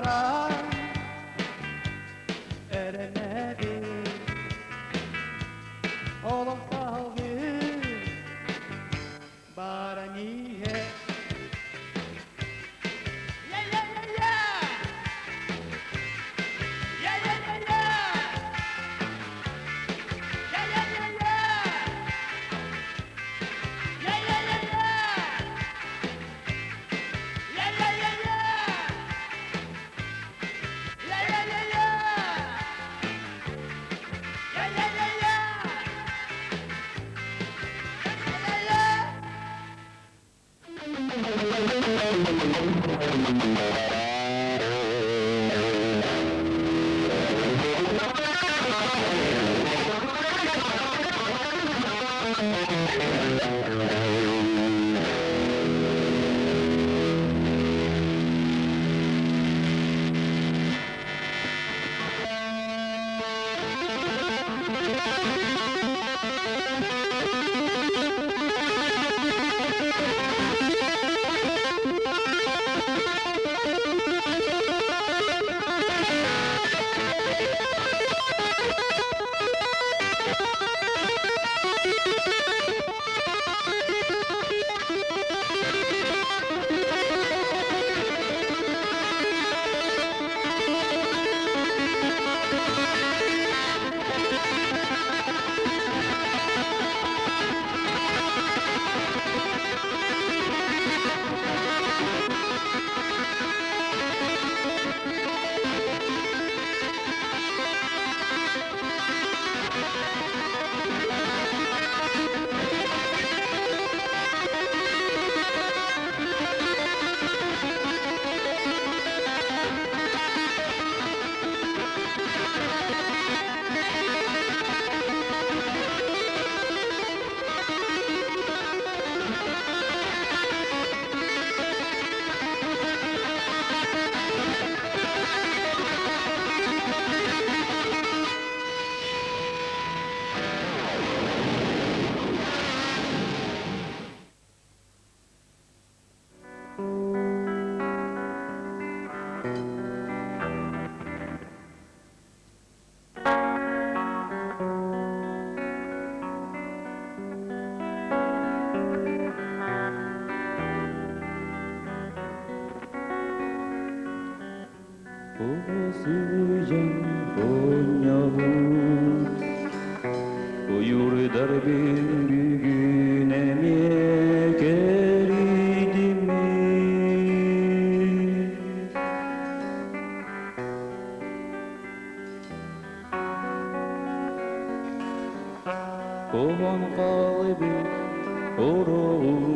karar eremedi. Oğlum kaldı bana niye? Sejam konyamu Uyur darbin güne keridimi Ohan kalbi orum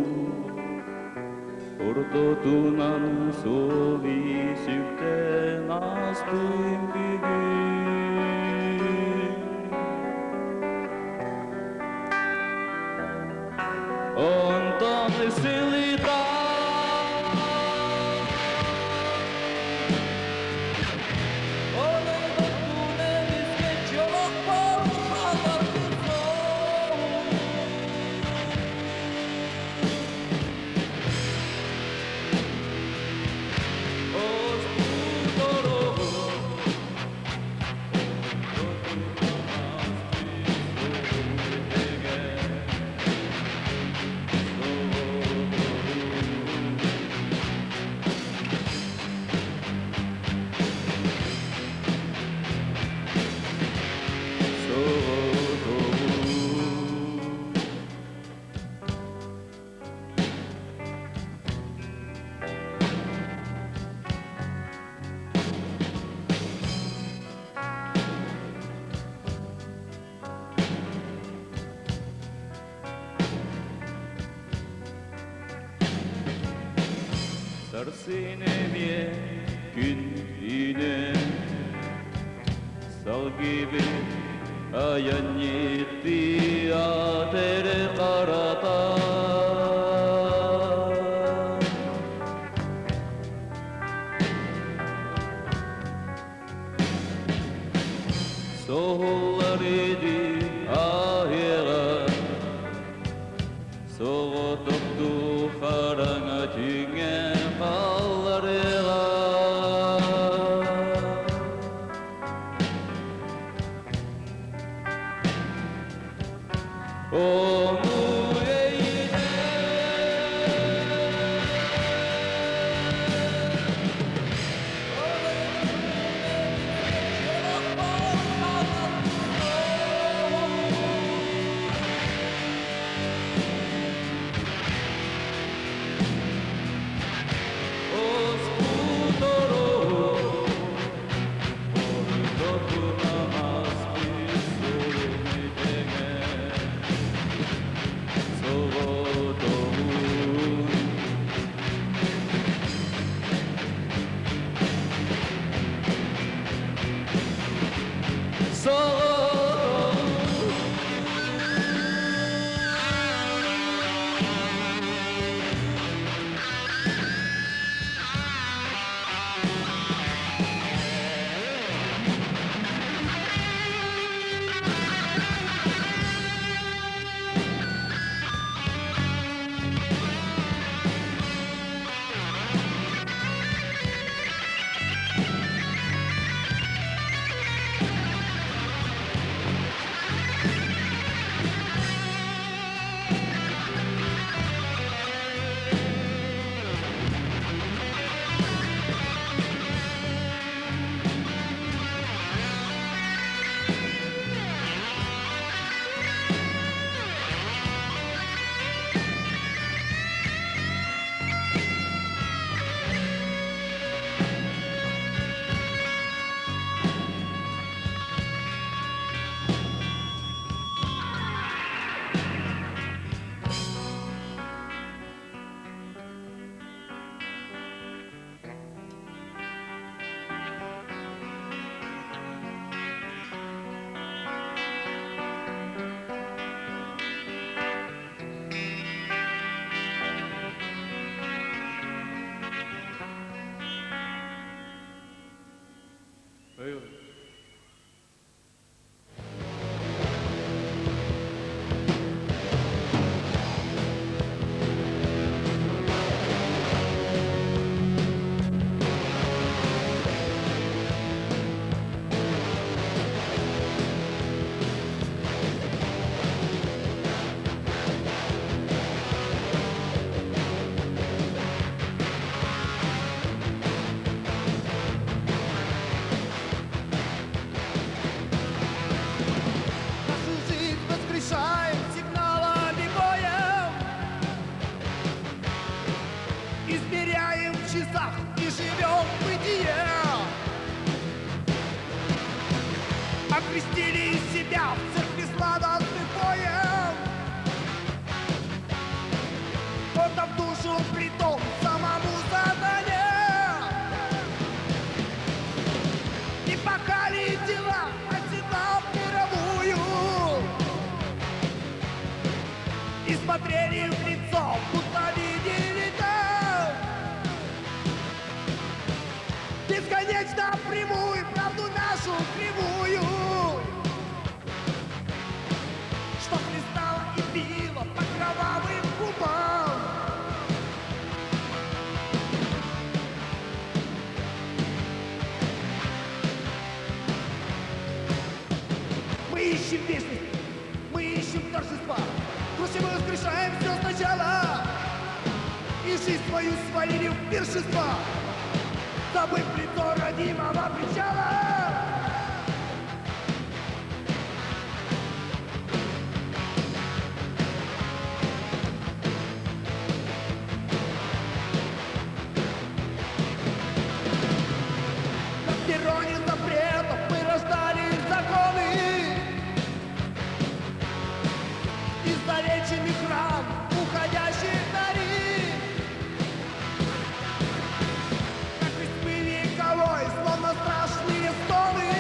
Ortotunan sovi sükten astım bugün Ondan silita Olay dokune bizge çok pahalar Sarsinemiye gün yine Sal gibi ayan yitti atere karata Soğullar idi ahira Soğutuktu karanga tünger Kallarığa золото. Измеряем в часах и живем в бытие. Окрестили себя в церкви сладостным боем. Отдав душу притом самому сатане. Не пахали дела, отсекав мировую. И смотрели в лицо, будто видели там бесконечно прямую правду нашу кривую, что хлестало и било по кровавым губам. Мы ищем вечность, мы ищем торжества, крушим и воскрешаем все сначала. И жизнь свою свалили в пиршество, забыв лицо родимого причала. На перроне запретов мы рождали законы, из зареченных ран, уходящих на риф. Как из пыли вековой, словно страшные стоны,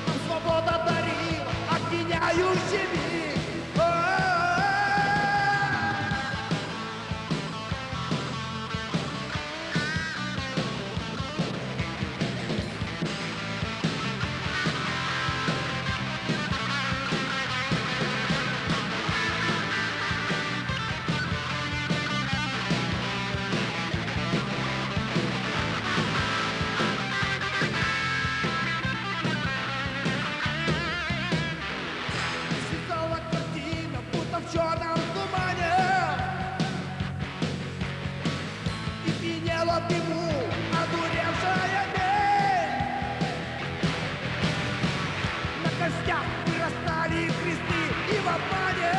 нам свобода дарила опьяняющий миг. Связала картина, будто в черном тумане, и пьянела в дыму одуревшая день. На костях вырастали кресты и в обмане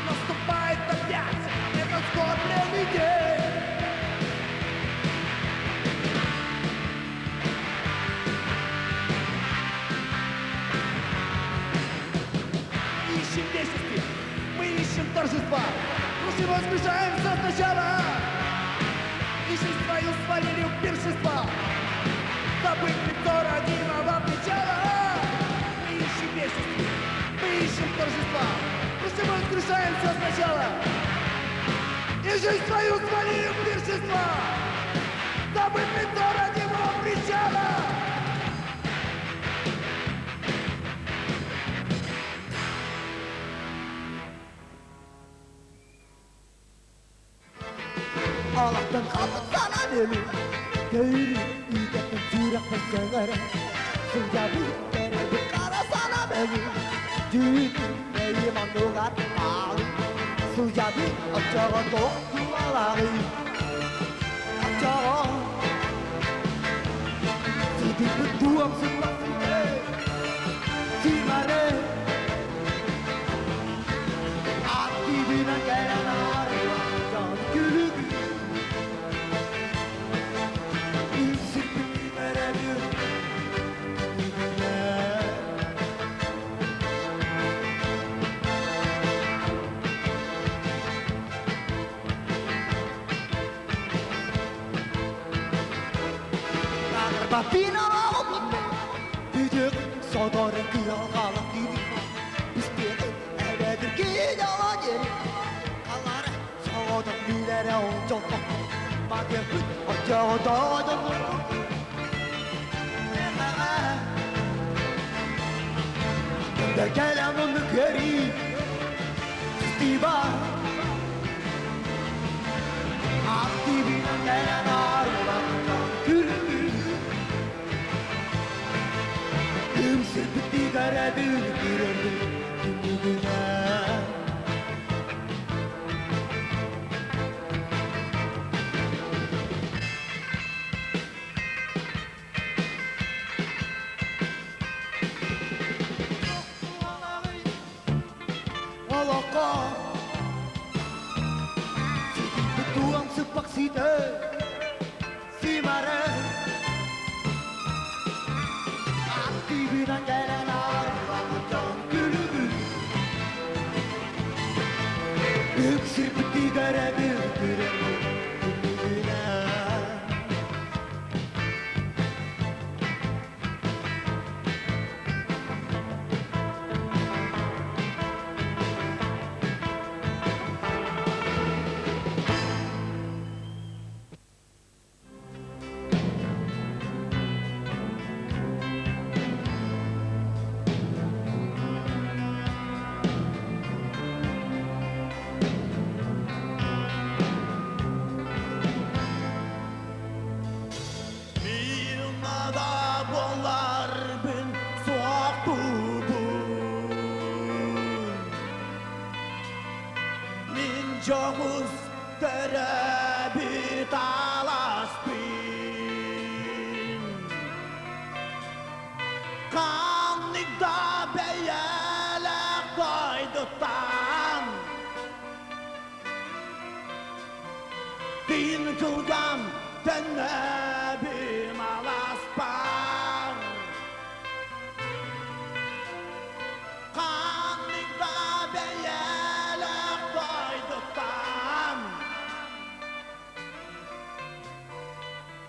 наступает опять этот скорбный день. Ищем вечности, мы ищем торжества, крушим и воскрешаем все сначала. И жизнь свою свалили в пиршество, воскрешаем все сначала. И жизнь свою свалили в пиршество, дабы пятно родимого причала. Allah'tan kaldı sana deli, göğürü iyicetten sürak beslenere. Sıcabı kere bir kara sana beni, düğünü neyim anlığa ağrı. Sıcabı açağa doktuğaları, açağa. Sidip berduam sebab sini, simare. Hati binan kaya nari, jangan gülü. Bina olmadı, büyük sodarı kıyalım gibi. İstedim evedir ki yalan yeri. Kalları soğudum bilere onca. Mağdur ocağı doğdum. De gelen onu göreyim. Stiba. Hati bina gelen ağrılar. Gülüm. Seperti garadu kirana tumbuhna. Walaka, sedih bertuang sepak sida, si marah. Binan gelen ağrılardan gülümün Öksür bitti görebil gülümün Jogus terebi talas bin Kannikda beyelek koydutan Din kılgam tenebi malaspan Kannikda beyelek koydutan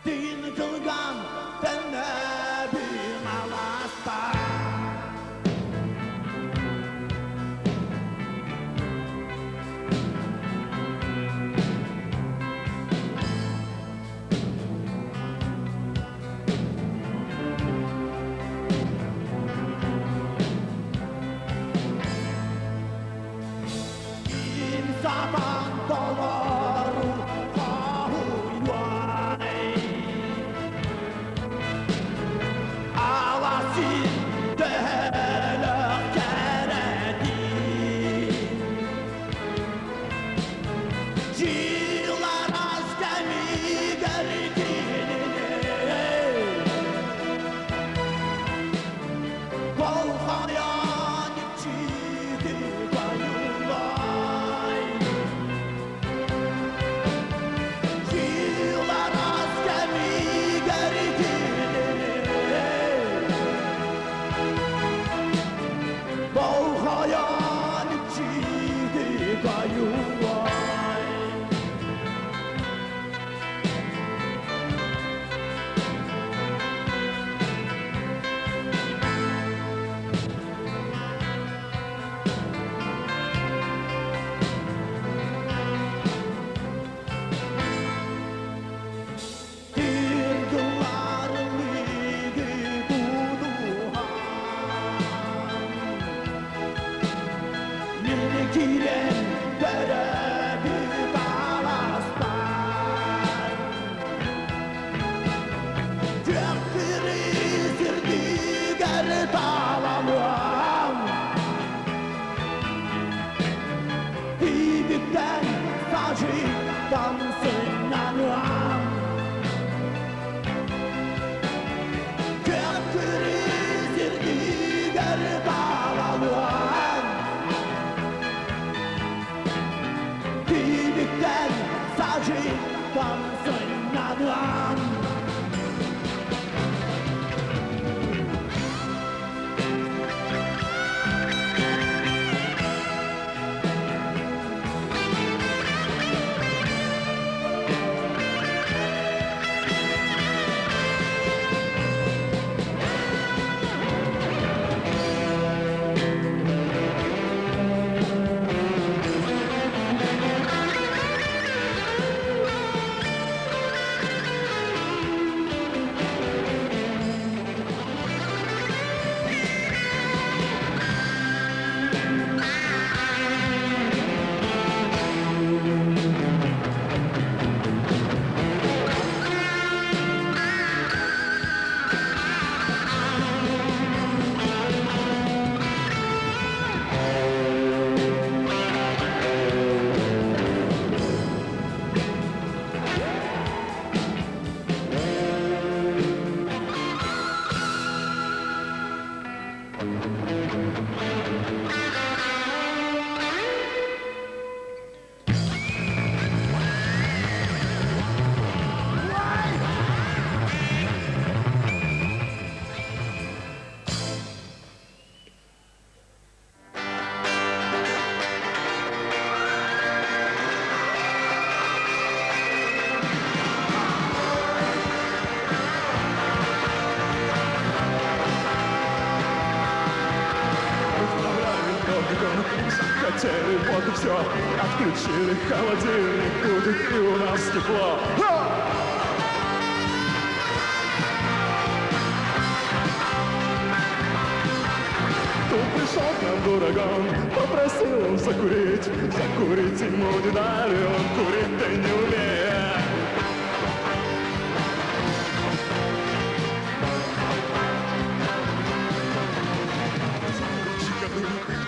Din kılgam tenebi malaspan Zaman dolar kahuyuanay облам. Захотели, вот и все. Отключили холодильник, будет и у нас тепло. Тут пришел к нам дуракан, попросил он закурить. Закурить ему не дали, он курить-то не умеет.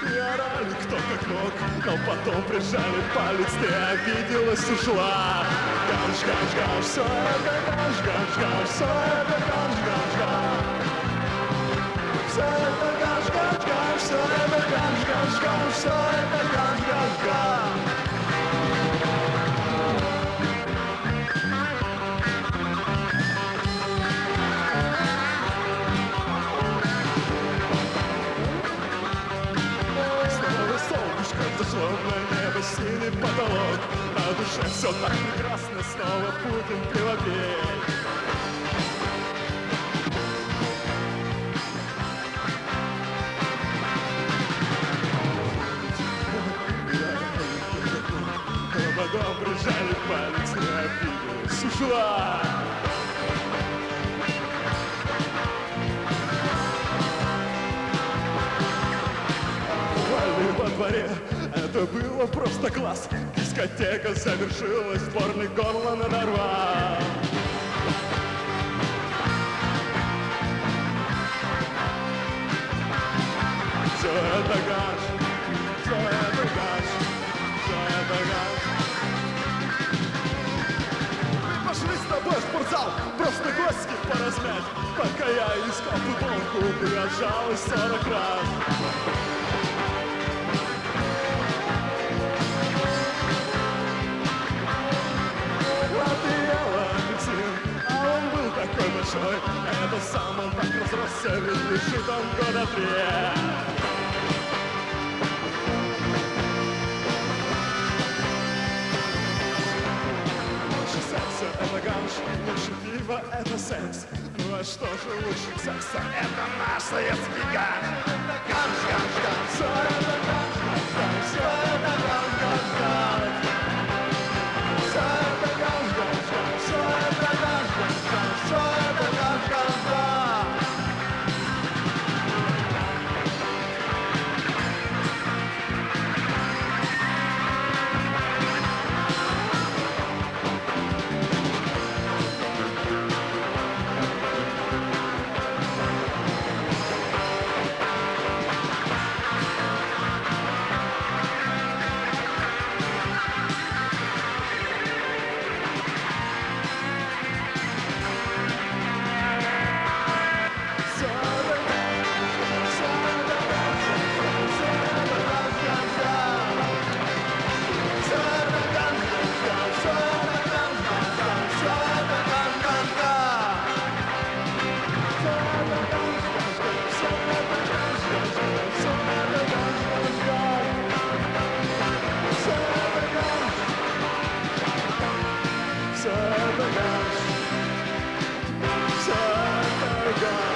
И орали кто как мог, но потом прижали палец, ты обиделась, ушла. Гаш, гаш, гаш, все это гаш, гаш, гаш, все это гаш, гаш, гаш. Все это гаш, гаш, гаш, все это гаш, гаш, гаш, все это гаш, гаш, гаш. Зашло на небо синий потолок, на душе все так прекрасно, снова Путин пиво пей. А потом прижали палец, не обиделась, ушла. Во дворе это было просто класс. Дискотека завершилась, дворник горло надорвал. Все это гаш, все это гаш, все это гаш. Мы пошли с тобой в спортзал, просто гости поразмять. Пока я искал футболку, ты отжалась 40 раз. А он был такой большой, это сам он так разросся, ведь лежит он года 3. Лучше секса это ганш, лучше пива это секс. Ну а что же лучше секса? Это наш советский ганш. Это ганш, ганш, ганш, все это ганш, ганш, ганш, все это ганш, ганш, ганш. Все это ганш, ганш, ганш, все это ганш, ганш, ганш, все это ганш, ганш, ганш. это ганж. Все это ганж.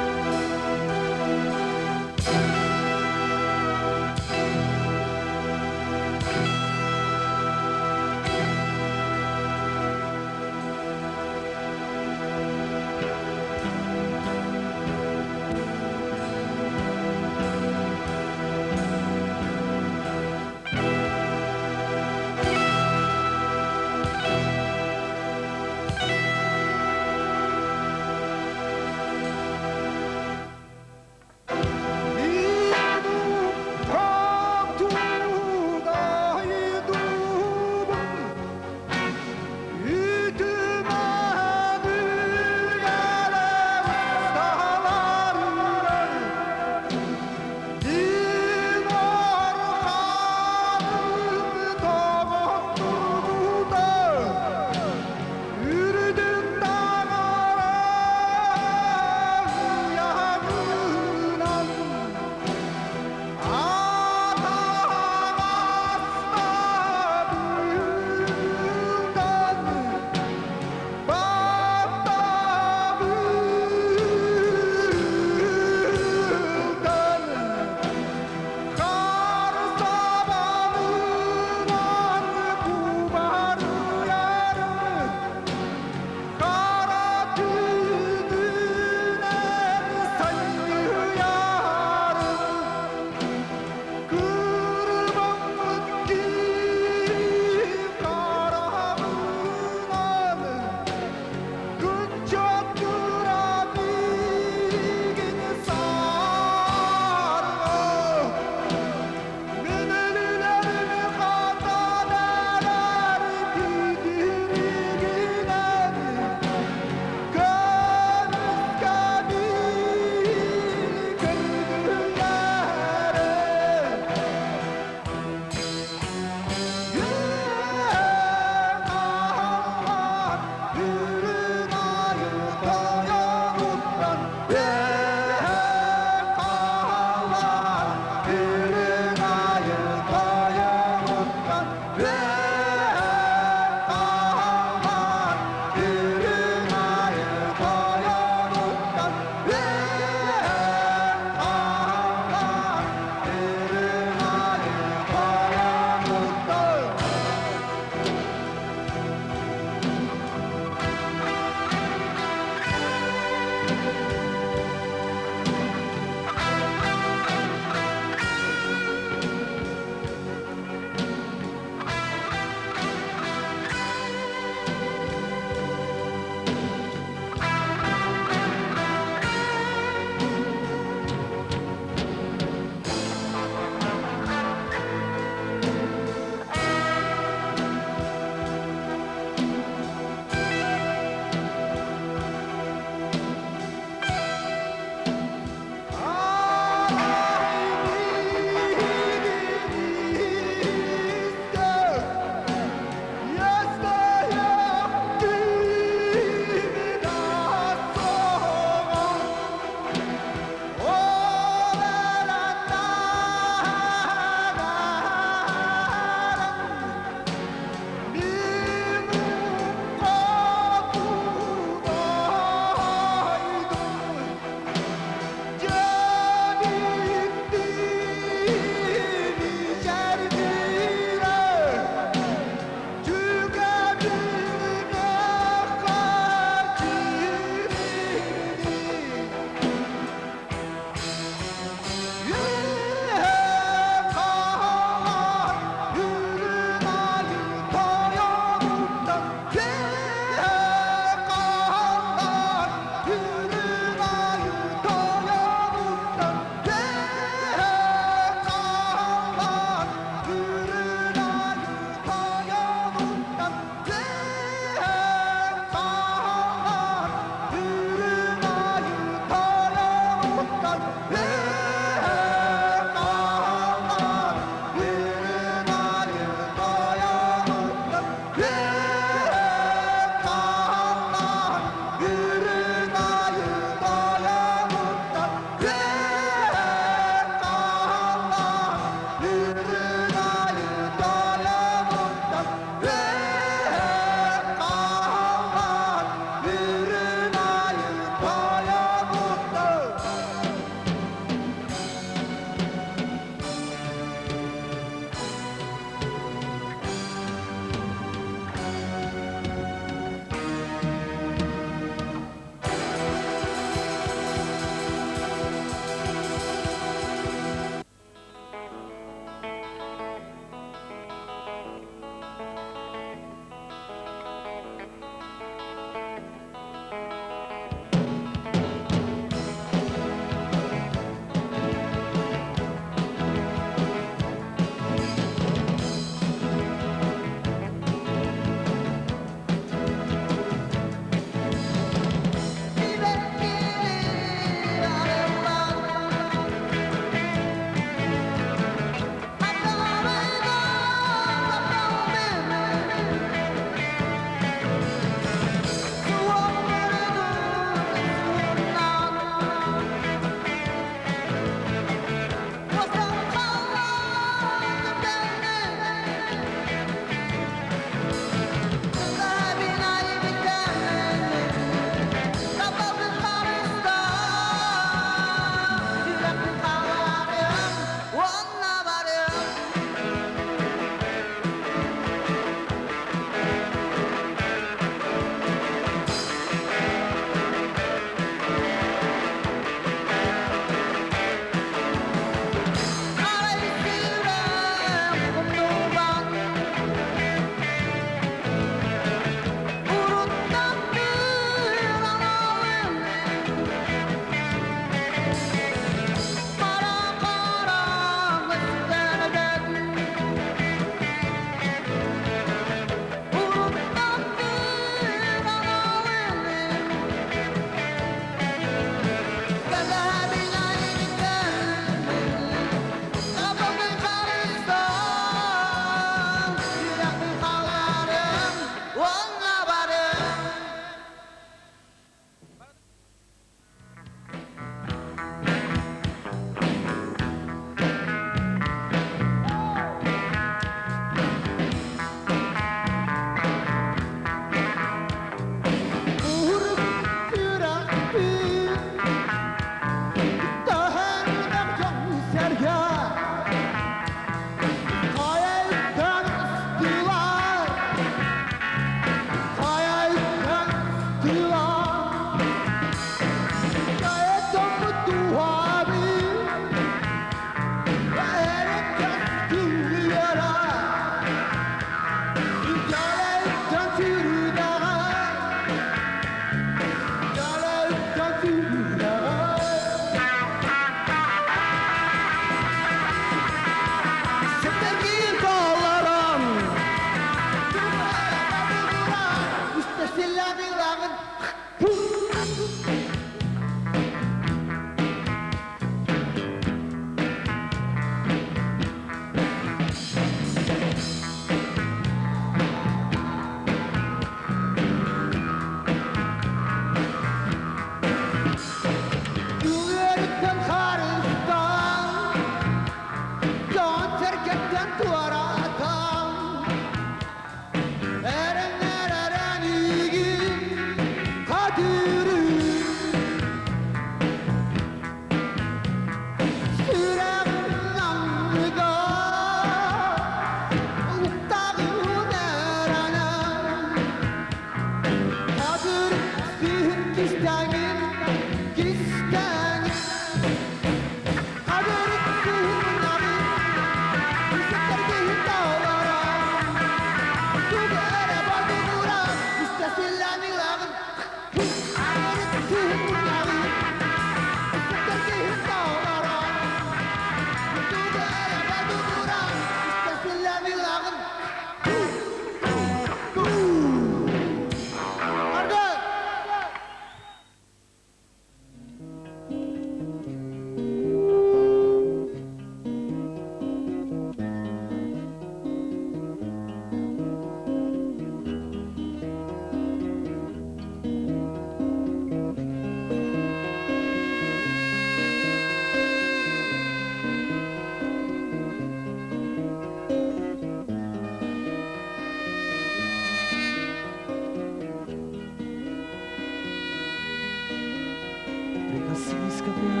Прикоснись ко мне,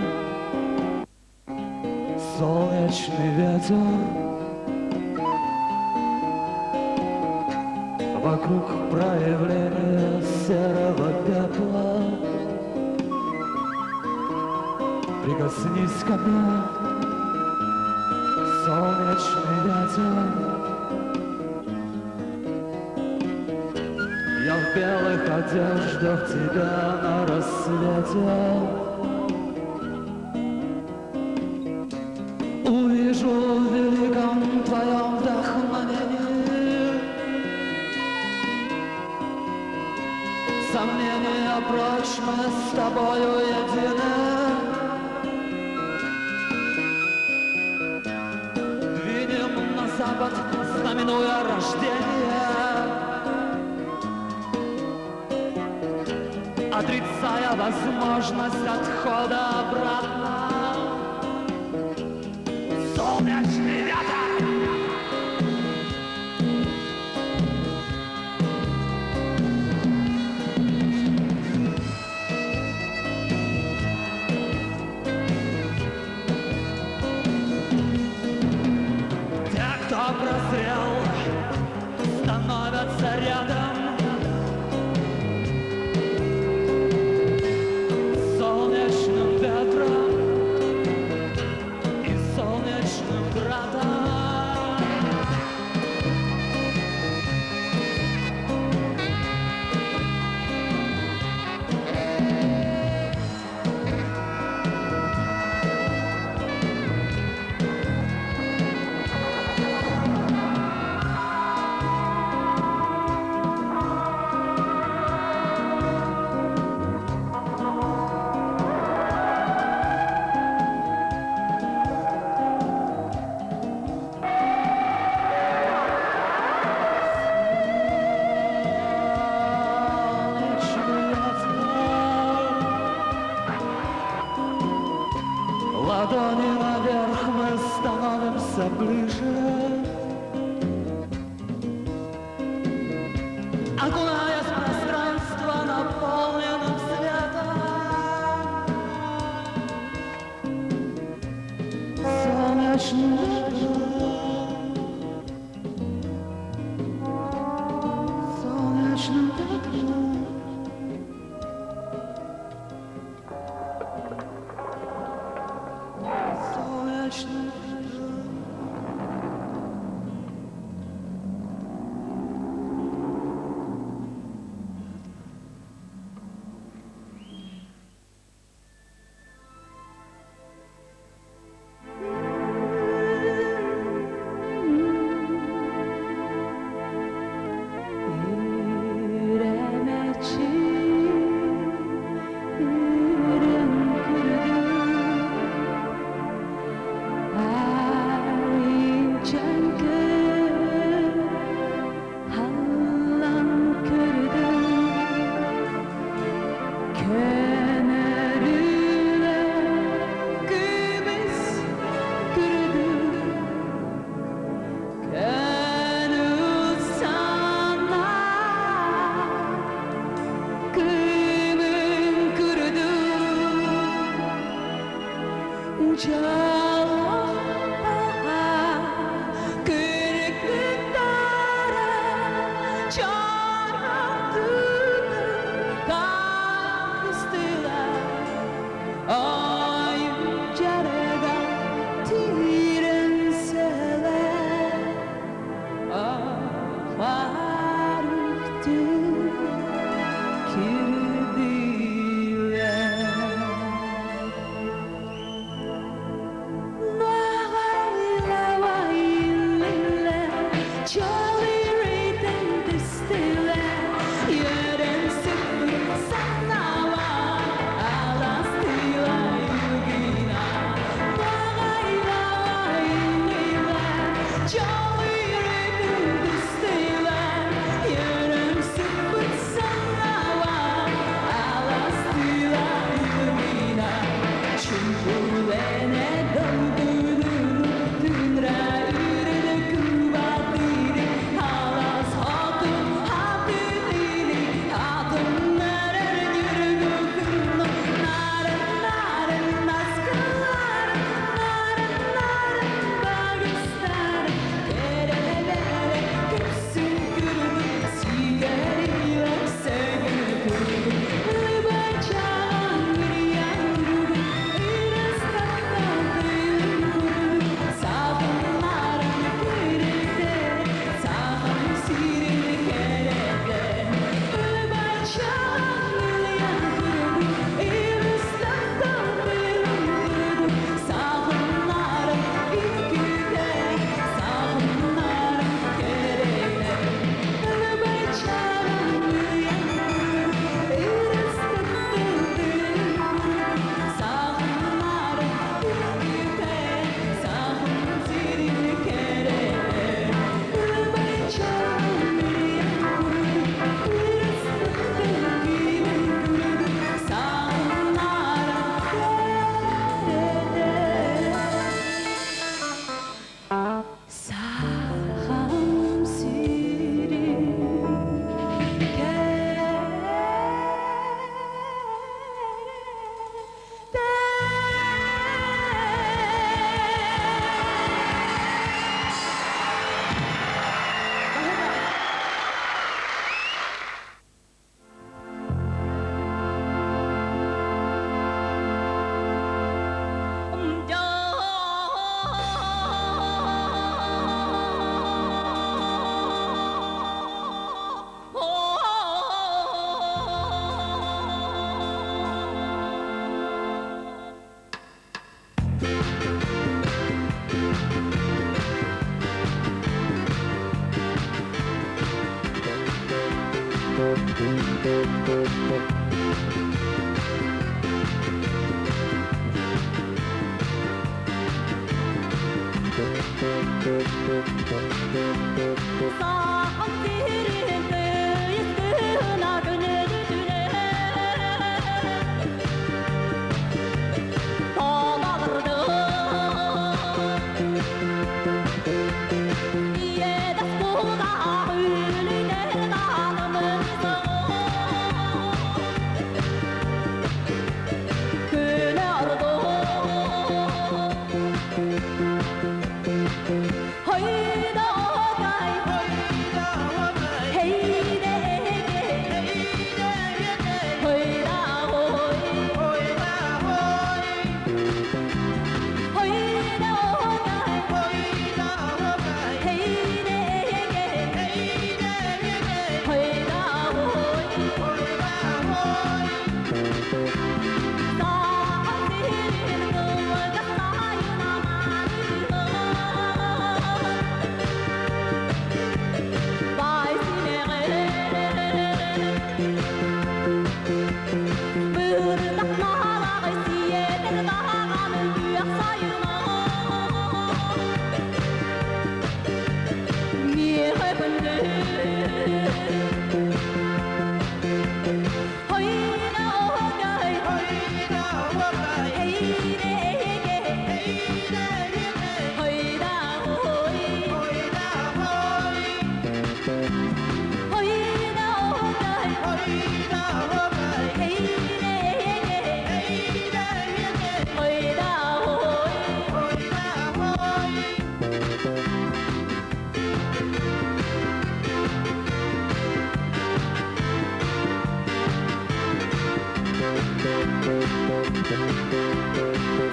солнечный ветер. Вокруг проявления серого пепла. Прикоснись ко мне, солнечный ветер. Я в белых одеждах тебя на рассвете увижу в великом твоем вдохновении. Сомнения прочь, мы с тобою едины. Двинем на запад, знаменуя рождение, отрицая возможность отхода обратно. Солнечный ветер! Те, кто прозрел, становятся рядом. Солнечным ветром и солнечным градом. Ладони наверх, мы становимся ближе, окунаясь в пространство, наполненным светом. Солнечный ветер, солнечный ветер.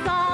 So